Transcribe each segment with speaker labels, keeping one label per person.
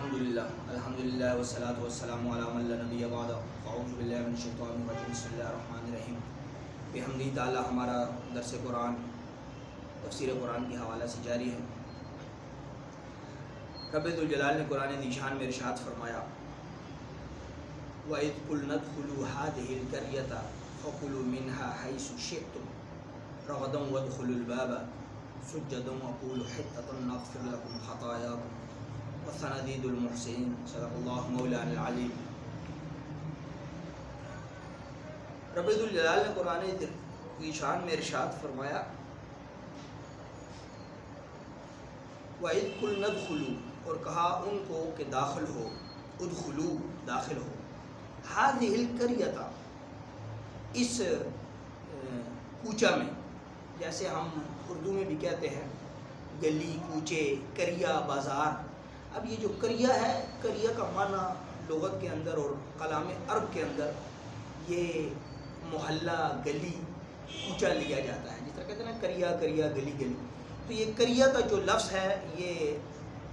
Speaker 1: الحمدللہ والصلاة والسلام علی من لا نبی بعد اعوذ باللہ من الشیطان الرجیم بسم اللہ الرحمن الرحیم بحمدہ تعالی ہمارا درس قرآن تفسیر قرآن کے حوالہ سے جاری ہے۔ رب ذوالجلال نے قرآن ذیشان میں ارشاد فرمایا وَإِذْ قُلْنَا ادْخُلُوا هَٰذِهِ الْقَرْيَةَ فَكُلُوا مِنْهَا حَيْثُ شِئْتُمْ رَغَدًا وَادْخُلُوا الْبَابَ سُجَّدًا وَقُولُوا حِطَّةٌ نَغْفِرْ لَكُمْ خَطَايَاكُمْ وَسَنَزِيدُ الْمُحْسِنِينَ صدق اللہ مولانا العلیم۔ رب ذوالجلال نے قرآن ذیشان میں ارشاد فرمایا وَإِذْ قُلْنَا ادْخُلُوا، اور کہا ان کو کہ داخل ہو، ادخلو داخل ہو، هَٰذِهِ الْقَرْيَةَ اس کوچہ میں، جیسے ہم اردو میں بھی کہتے ہیں گلی کوچے قریہ بازار۔ اب یہ جو قریہ ہے، قریہ کا معنی لغت کے اندر اور کلام عرب کے اندر یہ محلہ گلی کوچہ لیا جاتا ہے، جس طرح کہتے ہیں نا قریہ قریہ گلی گلی، تو یہ قریہ کا جو لفظ ہے یہ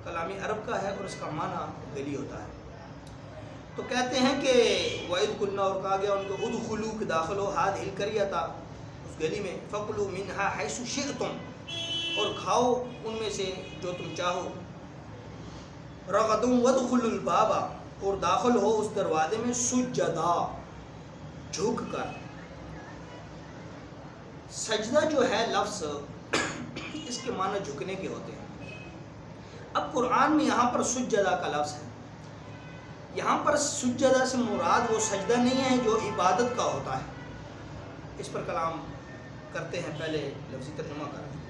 Speaker 1: کلام عرب کا ہے اور اس کا معنی گلی ہوتا ہے۔ تو کہتے ہیں کہ وَإِذْ قُلْنَا، اور کہا گیا ان کو ادخلوا کہ داخل ہو، هَٰذِهِ الْقَرْيَةَ اس گلی میں، فَكُلُوا مِنْهَا حَيْثُ شِئْتُمْ اور کھاؤ ان میں سے جو تم چاہو، رَغَدًا وَادْخُلُوا الْبَابَ اور داخل ہو اس دروازے میں، سجدہ جھک کر۔ سجدہ جو ہے لفظ اس کے معنی جھکنے کے ہوتے ہیں۔ اب قرآن میں یہاں پر سجدہ کا لفظ ہے، یہاں پر سجدہ سے مراد وہ سجدہ نہیں ہے جو عبادت کا ہوتا ہے، اس پر کلام کرتے ہیں، پہلے لفظی ترجمہ کرتے ہیں۔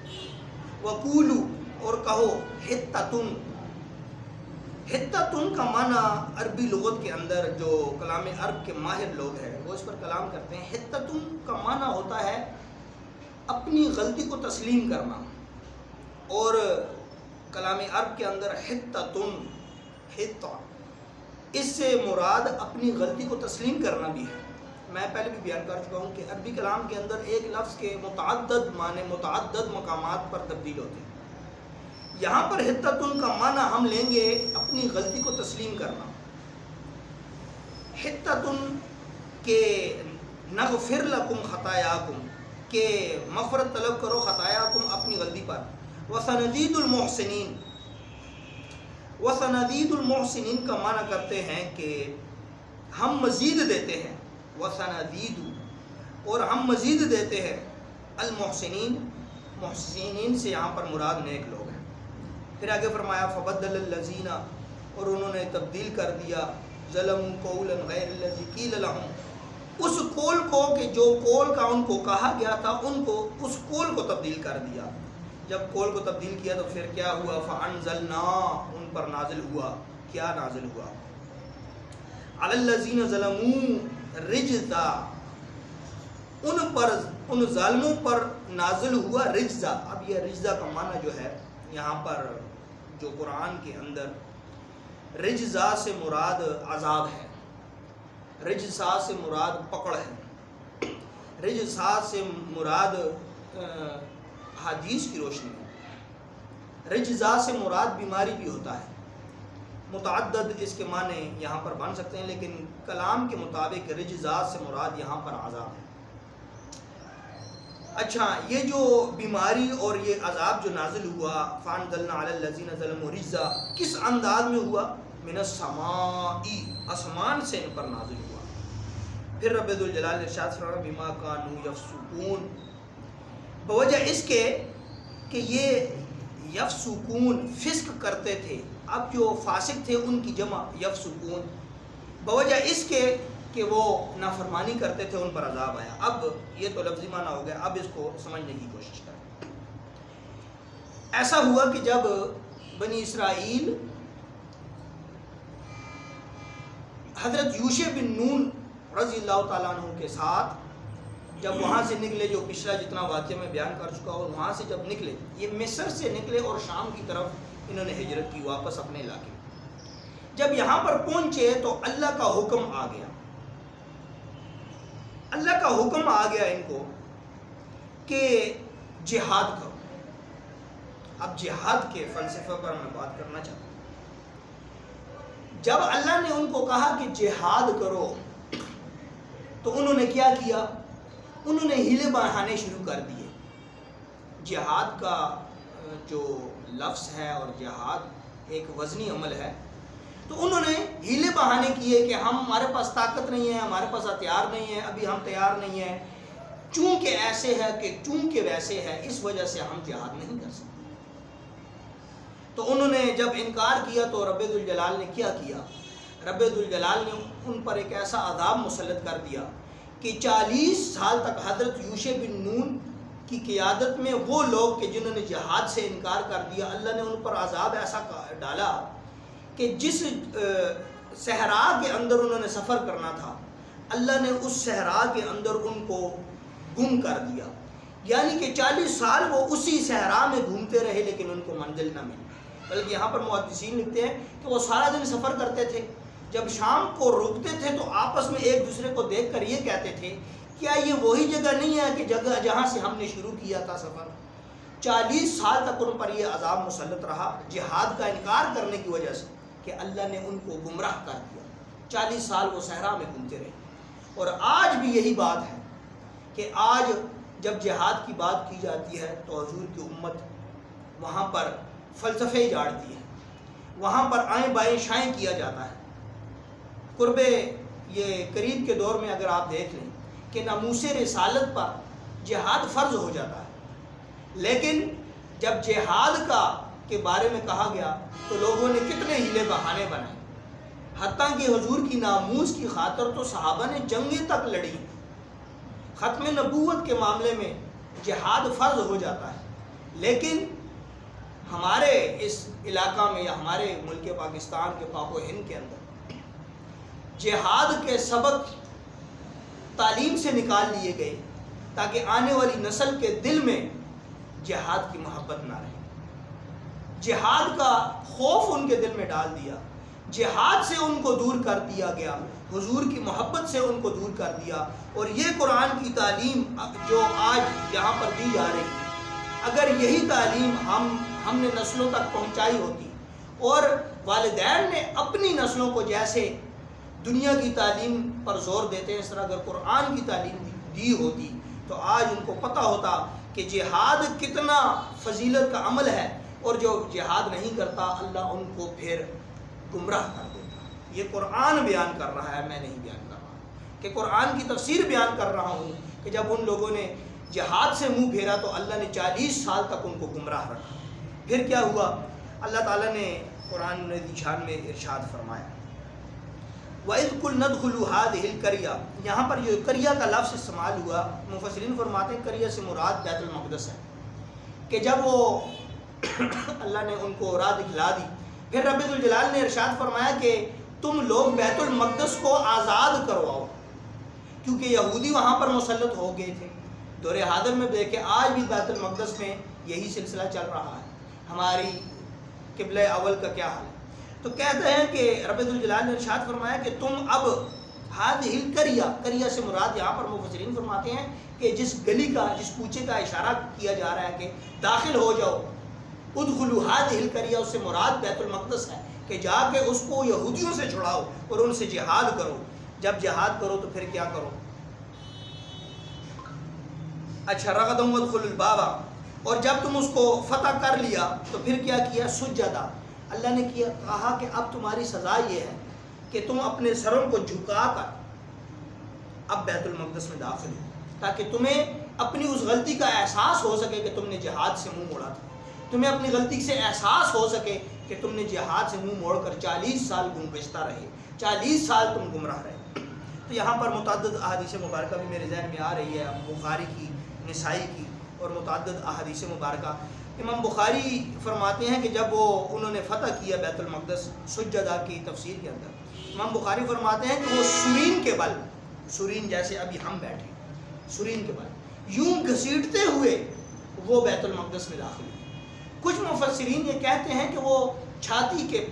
Speaker 1: وَقُولُوا اور کہو، حِطَّةٌ، حِطَّةٌ کا معنی عربی لغت کے اندر جو کلام عرب کے ماہر لوگ ہیں وہ اس پر کلام کرتے ہیں۔ حِطَّةٌ کا معنی ہوتا ہے اپنی غلطی کو تسلیم کرنا، اور کلام عرب کے اندر حِطَّةٌ، حِطَّہ، اس سے مراد اپنی غلطی کو تسلیم کرنا بھی ہے۔ میں پہلے بھی بیان کر چکا ہوں کہ عربی کلام کے اندر ایک لفظ کے متعدد معنی متعدد مقامات پر تبدیل ہوتے ہیں۔ یہاں پر حِطَّةٌ کا معنی ہم لیں گے اپنی غلطی کو تسلیم کرنا، حِطَّةٌ کہ نغفر لکم خطایاکم، کہ مغفرت طلب کرو خطایاکم اپنی غلطی پر، وَسَنَزِيدُ الْمُحْسِنِينَ، وَسَنَزِيدُ الْمُحْسِنِينَ کا معنی کرتے ہیں کہ ہم مزید دیتے ہیں، وَسَنَزِيدُ اور ہم مزید دیتے ہیں، المحسنین، محسنین سے یہاں پر مراد نیک لوگ ہیں۔ پھر آگے فرمایا فَبَدَّلَ الَّذِينَ اور انہوں نے تبدیل کر دیا، ظَلَمُوا قَوْلًا غَيْرَ الَّذِي قِيلَ لَهُمْ، اس قول کو کہ جو قول کا ان کو کہا گیا تھا، ان کو اس قول کو تبدیل کر دیا۔ جب قول کو تبدیل کیا تو پھر کیا ہوا، فَأَنزَلْنَا ان پر نازل ہوا، کیا نازل ہوا، عَلَى الَّذِينَ ظَلَمُوا رِجْزًا، ان پر ان ظالموں پر نازل ہوا رجزہ۔ اب یہ رجزہ کا معنی جو ہے یہاں پر جو قرآن کے اندر رجزہ سے مراد عذاب ہے، رجزہ سے مراد پکڑ ہے، رجزہ سے مراد حدیث کی روشنی ہے، رجزہ سے مراد بیماری بھی ہوتا ہے۔ متعدد اس کے معنی یہاں پر بن سکتے ہیں، لیکن کلام کے مطابق رجزہ سے مراد یہاں پر عذاب ہے۔ اچھا، یہ جو بیماری اور یہ عذاب جو نازل ہوا، فَأَنزَلْنَا عَلَى الَّذِينَ ظَلَمُوا رِجْزًا، کس انداز میں ہوا، مِنَ السَّمَاءِ، آسمان سے ان پر نازل ہوا۔ پھر رب ذوالجلال نے ارشاد فرمایا بِمَا كَانُوا يَفْسُقُونَ، بوجہ اس کے کہ یہ یفسقون فسق کرتے تھے۔ اب جو فاسق تھے ان کی جمع یفسقون، بوجہ اس کے کہ وہ نافرمانی کرتے تھے، ان پر عذاب آیا۔ اب یہ تو لفظی معنی ہو گیا، اب اس کو سمجھنے کی کوشش کریں۔ ایسا ہوا کہ جب بنی اسرائیل حضرت یوشع بن نون رضی اللہ تعالیٰ عنہ کے ساتھ جب وہاں سے نکلے، جو پچھلا جتنا واقعہ میں بیان کر چکا ہوں، وہاں سے جب نکلے، یہ مصر سے نکلے اور شام کی طرف انہوں نے ہجرت کی واپس اپنے علاقے۔ جب یہاں پر پہنچے تو اللہ کا حکم آ گیا، اللہ کا حکم آ گیا ان کو کہ جہاد کرو۔ اب جہاد کے فلسفے پر میں بات کرنا چاہتا ہوں۔ جب اللہ نے ان کو کہا کہ جہاد کرو تو انہوں نے کیا کیا؟ انہوں نے ہیلے بہانے شروع کر دیے. جہاد کا جو لفظ ہے اور جہاد ایک وزنی عمل ہے، تو انہوں نے ہیلے بہانے کیے کہ ہمارے پاس طاقت نہیں ہے، ہمارے پاس ہتھیار نہیں ہے، ابھی ہم تیار نہیں ہیں، چونکہ ایسے ہے کہ چونکہ ویسے ہے، اس وجہ سے ہم جہاد نہیں کر سکتے. تو انہوں نے جب انکار کیا تو رب ذوالجلال نے کیا کیا؟ رب ذوالجلال نے ان پر ایک ایسا عذاب مسلط کر دیا کہ 40 سال تک حضرت یوشع بن نون کی قیادت میں وہ لوگ کہ جنہوں نے جہاد سے انکار کر دیا، اللہ نے ان پر عذاب ایسا ڈالا کہ جس صحرا کے اندر انہوں نے سفر کرنا تھا، اللہ نے اس صحرا کے اندر ان کو گم کر دیا. یعنی کہ 40 سال وہ اسی صحرا میں گھومتے رہے لیکن ان کو منزل نہ ملی. بلکہ یہاں پر محدثین لکھتے ہیں کہ وہ سارا دن سفر کرتے تھے، جب شام کو رکتے تھے تو آپس میں ایک دوسرے کو دیکھ کر یہ کہتے تھے کیا یہ وہی جگہ نہیں ہے کہ جگہ جہاں سے ہم نے شروع کیا تھا سفر. 40 سال تک ان پر یہ عذاب مسلط رہا جہاد کا انکار کرنے کی وجہ سے کہ اللہ نے ان کو گمراہ کر دیا. 40 سال وہ صحرا میں گھومتے رہے. اور آج بھی یہی بات ہے کہ آج جب جہاد کی بات کی جاتی ہے تو حضور کی امت وہاں پر فلسفے جاڑتی ہے، وہاں پر آئیں بائیں شائیں کیا جاتا ہے. قرب یہ قریب کے دور میں اگر آپ دیکھ لیں کہ ناموس رسالت پر جہاد فرض ہو جاتا ہے، لیکن جب جہاد کے بارے میں کہا گیا تو لوگوں نے کتنے ہیلے بہانے بنائے، حتیٰ کہ حضور کی ناموس کی خاطر تو صحابہ نے جنگیں تک لڑی. ختم نبوت کے معاملے میں جہاد فرض ہو جاتا ہے، لیکن ہمارے اس علاقہ میں یا ہمارے ملک پاکستان کے پاک و ہند کے اندر جہاد کے سبق تعلیم سے نکال لیے گئے تاکہ آنے والی نسل کے دل میں جہاد کی محبت نہ رہے. جہاد کا خوف ان کے دل میں ڈال دیا، جہاد سے ان کو دور کر دیا گیا، حضور کی محبت سے ان کو دور کر دیا. اور یہ قرآن کی تعلیم جو آج یہاں پر دی جا رہی ہے، اگر یہی تعلیم ہم نے نسلوں تک پہنچائی ہوتی اور والدین نے اپنی نسلوں کو جیسے دنیا کی تعلیم پر زور دیتے ہیں اس طرح اگر قرآن کی تعلیم دی ہوتی تو آج ان کو پتہ ہوتا کہ جہاد کتنا فضیلت کا عمل ہے، اور جو جہاد نہیں کرتا اللہ ان کو پھر گمراہ کر دیتا. یہ قرآن بیان کر رہا ہے، میں نہیں بیان کر رہا، کہ قرآن کی تفسیر بیان کر رہا ہوں کہ جب ان لوگوں نے جہاد سے منہ پھیرا تو اللہ نے 40 سال تک ان کو گمراہ رکھا. پھر کیا ہوا؟ اللہ تعالیٰ نے قرآن شان میں ارشاد فرمایا وَإِذْ قُلْنَا ادْخُلُوا هَٰذِهِ الْقَرْيَةَ. یہاں پر جو قریہ کا لفظ استعمال ہوا، مفسرین فرماتے ہیں قریہ سے مراد بیت المقدس ہے، کہ جب وہ اللہ نے ان کو راہ دکھلا دی، پھر رب ذوالجلال نے ارشاد فرمایا کہ تم لوگ بیت المقدس کو آزاد کرواؤ، کیونکہ یہودی وہاں پر مسلط ہو گئے تھے. دور حاضر میں دیکھیں آج بھی بیت المقدس میں یہی سلسلہ چل رہا ہے. ہماری قبلہ اول کا کیا حال ہے؟ تو کہتے ہیں کہ رب ذوالجلال نے ارشاد فرمایا کہ تم اب هذه القریہ، قریہ سے مراد یہاں پر مفسرین فرماتے ہیں کہ جس گلی کا جس کوچے کا اشارہ کیا جا رہا ہے کہ داخل ہو جاؤ، ادخلوا هذه القریہ، اس سے مراد بیت المقدس ہے کہ جا کے اس کو یہودیوں سے چھڑاؤ اور ان سے جہاد کرو. جب جہاد کرو تو پھر کیا کرو؟ اچھا رغدم وادخلوا الباب، اور جب تم اس کو فتح کر لیا تو پھر کیا کیا؟ سجدہ. اللہ نے کہا کہ اب تمہاری سزا یہ ہے کہ تم اپنے سروں کو جھکا کر اب بیت المقدس میں داخل ہو، تاکہ تمہیں اپنی اس غلطی کا احساس ہو سکے کہ تم نے جہاد سے منہ موڑا تھا، تمہیں اپنی غلطی سے احساس ہو سکے کہ تم نے جہاد سے منہ موڑ کر 40 سال گمگشتہ رہے، 40 سال تم گمراہ رہے. تو یہاں پر متعدد احادیث مبارکہ بھی میرے ذہن میں آ رہی ہے، بخاری کی، نسائی کی اور متعدد احادیث مبارکہ. امام بخاری فرماتے ہیں کہ جب انہوں نے فتح کیا بیت المقدس سجدہ کی تفسیر کے اندر، امام بخاری فرماتے ہیں کہ وہ سرین کے بل، سرین جیسے ابھی ہم بیٹھے، سرین کے بل یوں گھسیٹتے ہوئے وہ بیت المقدس میں داخل ہوئے. کچھ مفسرین یہ کہتے ہیں کہ وہ چھاتی کے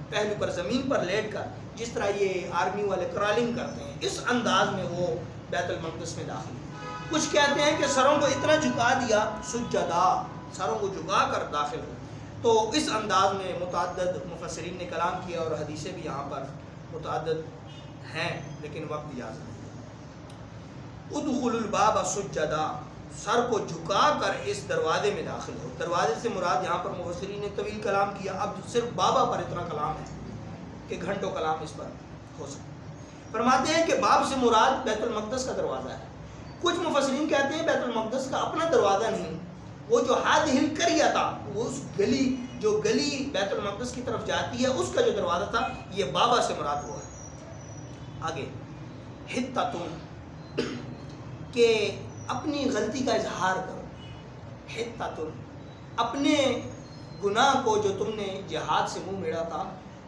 Speaker 1: پہلو پر زمین پر لیٹ کر، جس طرح یہ آرمی والے کرالنگ کرتے ہیں، اس انداز میں وہ بیت المقدس میں داخل ہوئے. کچھ کہتے ہیں کہ سروں کو اتنا جھکا دیا، سجدہ، سروں کو جھکا کر داخل ہو. تو اس انداز میں متعدد مفسرین نے کلام کیا اور حدیثیں بھی یہاں پر متعدد ہیں، لیکن وقت اجازت نہیں۔ ادخلوا الباب سجدا، سر کو جھکا کر اس دروازے میں داخل ہو۔ دروازے سے مراد یہاں پر مفسرین نے طویل کلام کیا، اب صرف بابا پر اتنا کلام ہے کہ گھنٹوں کلام اس پر ہو سکتا۔ فرماتے ہیں کہ باب سے مراد بیت المقدس کا دروازہ ہے۔ کچھ مفسرین کہتے ہیں بیت المقدس کا اپنا دروازہ نہیں، وہ جو ہادہ القریہ تھا، وہ اس گلی جو گلی بیت المقدس کی طرف جاتی ہے اس کا جو دروازہ تھا، یہ بابا سے مراد ہوا ہے۔ آگے حتۃ، کہ اپنی غلطی کا اظہار کرو، حتۃ، اپنے گناہ کو جو تم نے جہاد سے منہ میڑا تھا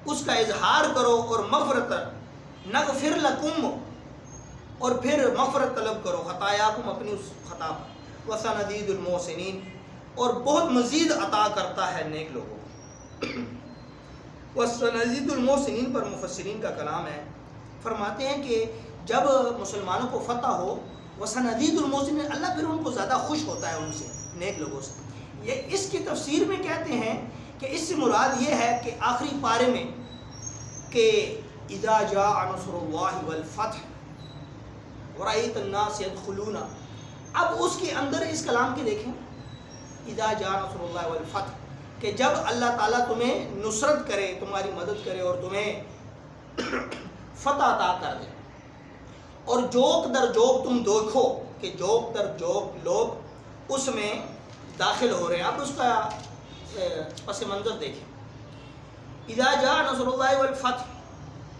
Speaker 1: اس کا اظہار کرو، اور مغفرت، نغفر لکم، اور پھر مغفرت طلب کرو، خطایاکم، اپنی اس خطا پر، وسنزید المحسنین، اور بہت مزید عطا کرتا ہے نیک لوگوں کو۔ وسنزید المحسنین پر مفسرین کا کلام ہے، فرماتے ہیں کہ جب مسلمانوں کو فتح ہو، وسنزید المحسنین، اللہ پھر ان کو زیادہ خوش ہوتا ہے ان سے، نیک لوگوں سے۔ یہ اس کی تفسیر میں کہتے ہیں کہ اس سے مراد یہ ہے کہ آخری پارے میں کہ اذا جاء نصر اللہ والفتح ورأیت الناس يدخلون، اب اس کے اندر اس کلام کے دیکھیں، اذا جاء نصر اللہ والفتح، کہ جب اللہ تعالیٰ تمہیں نصرت کرے، تمہاری مدد کرے اور تمہیں فتح عطا کر دے، اور جوک در جوک تم دیکھو کہ جوک در جوک لوگ اس میں داخل ہو رہے ہیں۔ اب اس کا پس منظر دیکھیں، اذا جاء نصر اللہ والفتح،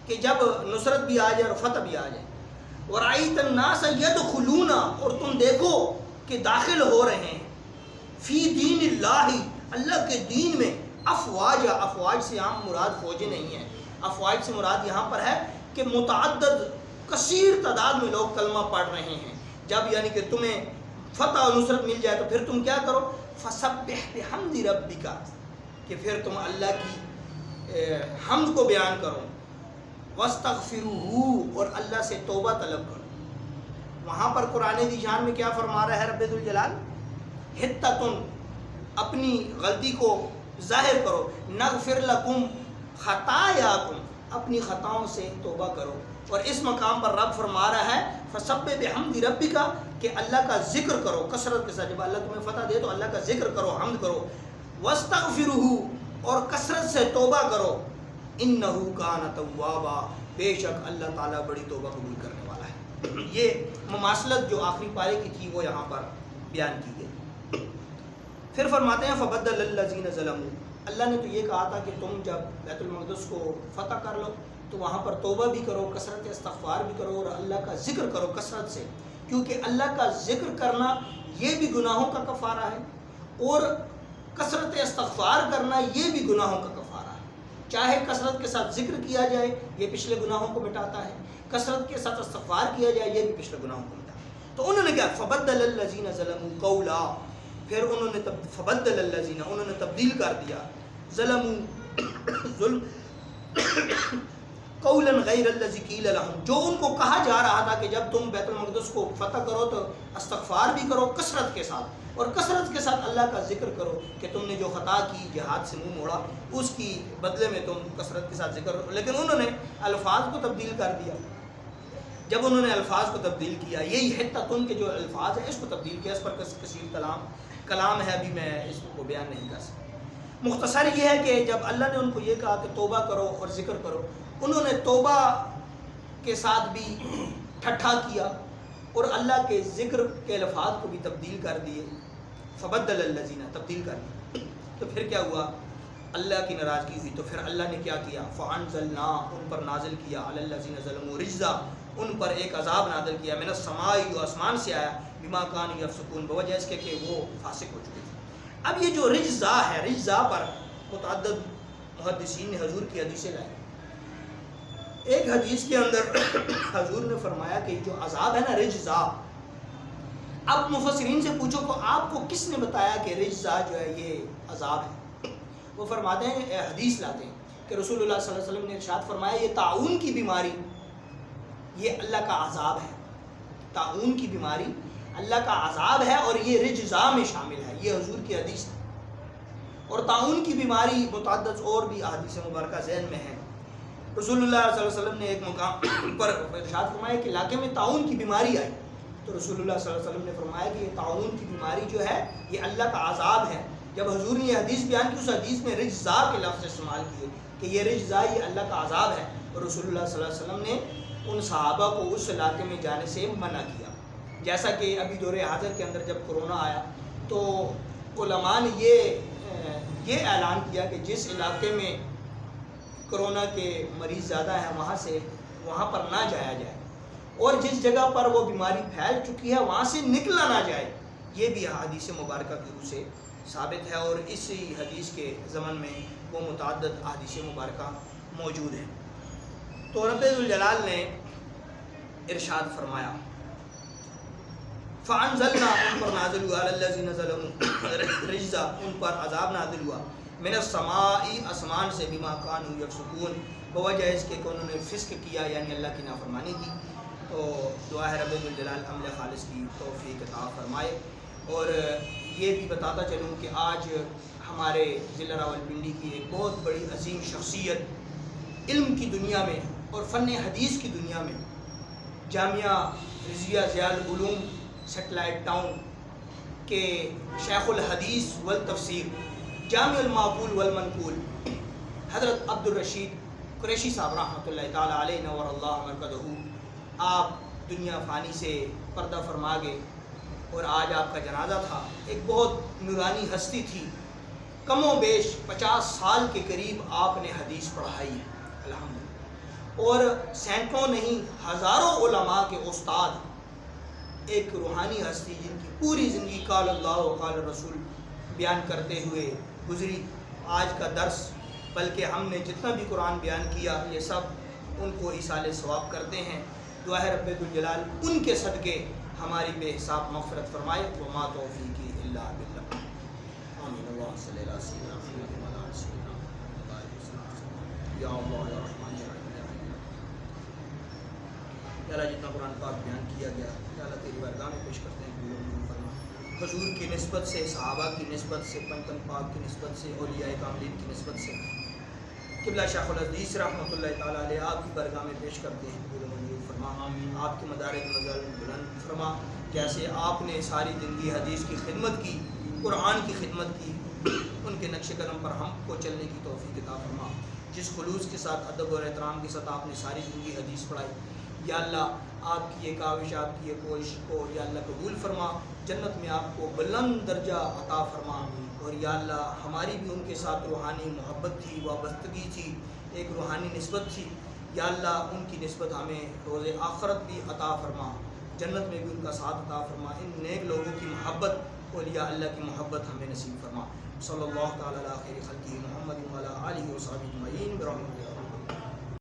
Speaker 1: کہ جب نصرت بھی آ جائے اور فتح بھی آ جائے، ورأیت الناس یدخلون، اور تم دیکھو کہ داخل ہو رہے ہیں، فی دین اللہ، اللہ کے دین میں، افواج، افواج سے عام مراد فوجیں نہیں ہیں، افواج سے مراد یہاں پر ہے کہ متعدد کثیر تعداد میں لوگ کلمہ پڑھ رہے ہیں۔ جب یعنی کہ تمہیں فتح و نصرت مل جائے تو پھر تم کیا کرو، فسبح بحمد ربک، کہ پھر تم اللہ کی حمد کو بیان کرو، واستغفروہ، اور اللہ سے توبہ طلب کرو۔ وہاں پر قرآن ذیشان میں کیا فرما رہا ہے رب ذوالجلال، حتۃ، اپنی غلطی کو ظاہر کرو، نغفر لکم خطایاکم، اپنی خطاؤں سے توبہ کرو۔ اور اس مقام پر رب فرما رہا ہے فسبح بحمد ربک، کہ اللہ کا ذکر کرو کثرت کے ساتھ، جب اللہ تمہیں فتح دے تو اللہ کا ذکر کرو، حمد کرو، واستغفروہ، اور کثرت سے توبہ کرو، انہ کان توابا، بے شک اللہ تعالیٰ بڑی توبہ قبول کرنے والا ہے۔ یہ مماثلت جو آخری پارے کی تھی وہ یہاں پر بیان کی گئی۔ پھر فرماتے ہیں فبدل الذین ظلموا، اللہ نے تو یہ کہا تھا کہ تم جب بیت المقدس کو فتح کر لو تو وہاں پر توبہ بھی کرو، کثرت استغفار بھی کرو، اور اللہ کا ذکر کرو کثرت سے، کیونکہ اللہ کا ذکر کرنا یہ بھی گناہوں کا کفارہ ہے، اور کثرت استغفار کرنا یہ بھی گناہوں کا کفارہ ہے۔ چاہے کثرت کے ساتھ ذکر کیا جائے یہ پچھلے گناہوں کو مٹاتا ہے، کثرت کے ساتھ استغفار کیا جائے یہ بھی پچھلے گناہوں کو مٹاتا ہے۔ تو انہوں نے کیا، فبدل الذین ظلموا قولا، پھر انہوں نے فبدل الذین، انہوں نے تبدیل کر دیا، ظلموا، ظلم، قولا غیر الذی قیل لہم، جو ان کو کہا جا رہا تھا کہ جب تم بیت المقدس کو فتح کرو تو استغفار بھی کرو کثرت کے ساتھ، اور کثرت کے ساتھ اللہ کا ذکر کرو، کہ تم نے جو خطا کی، جہاد سے منہ موڑا، اس کی بدلے میں تم کثرت کے ساتھ ذکر کرو۔ لیکن انہوں نے الفاظ کو تبدیل کر دیا۔ جب انہوں نے الفاظ کو تبدیل کیا، یہی حتۃ کے جو الفاظ ہیں اس کو تبدیل کیا، اس پر کثیر کلام ہے، ابھی میں اس کو بیان نہیں کر سکتا۔ مختصر یہ ہے کہ جب اللہ نے ان کو یہ کہا کہ توبہ کرو اور ذکر کرو، انہوں نے توبہ کے ساتھ بھی ٹھٹھا کیا اور اللہ کے ذکر کے الفاظ کو بھی تبدیل کر دیے، فبدل الذین، تبدیل کر دی۔ تو پھر کیا ہوا، اللہ کی ناراضگی ہوئی، تو پھر اللہ نے کیا کیا، فانزلنا، ان پر نازل کیا، علی الذین ظلموا رجزا، ان پر ایک عذاب نازل کیا، من السماء، جو آسمان سے آیا، بما کانوا یفسقون، بوجہ اس کے کہ وہ فاسق ہو چکے تھے۔ اب یہ جو رجزا ہے، رجزا پر متعدد محدثین نے حضور کی حدیثیں لائیں۔ ایک حدیث کے اندر حضور نے فرمایا کہ جو عذاب ہے نا رجزا، اب مفسرین سے پوچھو کہ آپ کو کس نے بتایا کہ رجزا جو ہے یہ عذاب ہے؟ وہ فرماتے ہیں، حدیث لاتے ہیں کہ رسول اللہ صلی اللہ علیہ وسلم نے ارشاد فرمایا یہ طاعون کی بیماری یہ اللہ کا عذاب ہے، طاعون کی بیماری اللہ کا عذاب ہے، اور یہ رجزا میں شامل ہے، یہ حضور کی حدیث ہے۔ اور طاعون کی بیماری متعدد اور بھی احادیث مبارکہ ذہن میں ہیں۔ رسول اللہ صلی اللہ علیہ وسلم نے ایک مقام پر ارشاد فرمایا کہ علاقے میں طاعون کی بیماری آئی، تو رسول اللہ صلی اللہ علیہ وسلم نے فرمایا کہ یہ طاعون کی بیماری جو ہے یہ اللہ کا عذاب ہے۔ جب حضور نے یہ حدیث بیان کی، اس حدیث میں رجزا کے لفظ استعمال کیے کہ یہ رجزا یہ اللہ کا عذاب ہے، اور رسول اللہ صلی اللہ علیہ وسلم نے ان صحابہ کو اس علاقے میں جانے سے منع کیا۔ جیسا کہ ابھی دور حاضر کے اندر جب کرونا آیا تو علماء نے یہ اعلان کیا کہ جس علاقے میں کرونا کے مریض زیادہ ہیں وہاں پر نہ جایا جائے، اور جس جگہ پر وہ بیماری پھیل چکی ہے وہاں سے نکلا نہ جائے۔ یہ بھی حدیث مبارکہ کی روح سے ثابت ہے، اور اسی حدیث کے ضمن میں وہ متعدد احادیث مبارکہ موجود ہیں۔ تو رب ذوالجلال نے ارشاد فرمایا فَأَنزَلْنَا، ان پر نازل ہوا، عَلَى الَّذِينَ ظَلَمُوا رِجْزًا، ان پر عذاب نازل ہوا، مِنَ السَّمَاءِ، آسمان سے، بِمَا كَانُوا يَفْسُقُونَ، بوجہ اس کے کہ انہوں نے فسق کیا یعنی اللہ کی نافرمانی کی۔ تو دعا ہے رب ذوالجلال عمل خالص کی توفیق عطا فرمائے۔ اور یہ بھی بتاتا چلوں کہ آج ہمارے ضلع راولپنڈی کی ایک بہت بڑی عظیم شخصیت علم کی دنیا میں اور فن حدیث کی دنیا میں، جامعہ رضویہ ضیاء العلوم سیٹلائٹ ٹاؤن کے شیخ الحدیث والتفسیر، جامع المعقول والمنقول، حضرت عبد الرشید قریشی صاحب رحمۃ اللہ تعالیٰ علیہ نور اللہ مرکزہ، آپ دنیا فانی سے پردہ فرما گئے، اور آج آپ کا جنازہ تھا۔ ایک بہت نورانی ہستی تھی، کم و بیش 50 سال کے قریب آپ نے حدیث پڑھائی ہے الحمدللہ، اور سینکڑوں نہیں ہزاروں علماء کے استاد، ایک روحانی ہستی جن کی پوری زندگی قال اللہ و قال رسول بیان کرتے ہوئے گزری۔ آج کا درس بلکہ ہم نے جتنا بھی قرآن بیان کیا یہ سب ان کو ایصال ثواب کرتے ہیں۔ دعا ہے رب ذوالجلال ان کے صدقے ہماری بے حساب مغفرت فرمائے۔ وما توفیقی الا باللہ، آمین۔ اللہم صلی علی سیدنا محمد وعلی آل سیدنا محمد، یا اللہ یا رحمان یا رحیم یا رحیم۔ یا اللہ جتنا قرآن پاک بیان کیا گیا یا اللہ تیری بارگاہ میں پیش کرتے ہیں، قبول و منظور فرما۔ حضور کی نسبت سے، صحابہ کی نسبت سے، پنجتن پاک کی نسبت سے، اولیاء کاملین کی نسبت سے قبلہ شیخ الحدیث رحمۃ اللہ تعالیٰ علیہ آپ کی بارگاہ میں پیش کرتے ہیں، قبول و منظور فرما۔ آپ کے مدارج نظر بلند فرما، جیسے آپ نے ساری زندگی حدیث کی خدمت کی، قرآن کی خدمت کی، ان کے نقش قدم پر ہم کو چلنے کی توفیق عطا فرما۔ جس خلوص کے ساتھ، ادب اور احترام کے ساتھ آپ نے ساری زندگی حدیث پڑھائی، یا اللہ آپ کی یہ کاوش، آپ کی یہ کوشش کو یا اللہ قبول فرما، جنت میں آپ کو بلند درجہ عطا فرما۔ اور یا اللہ ہماری بھی ان کے ساتھ روحانی محبت تھی، وابستگی تھی، ایک روحانی نسبت تھی، یا اللہ ان کی نسبت ہمیں روز آخرت بھی عطا فرما، جنت میں بھی ان کا ساتھ عطا فرما۔ ان نیک لوگوں کی محبت، اولیاء اللہ کی محبت ہمیں نصیب فرما۔ صلی اللہ تعالیٰ علی خیر خلقہ محمد وعلی آلہ وصحبہ اجمعین برحمتہ۔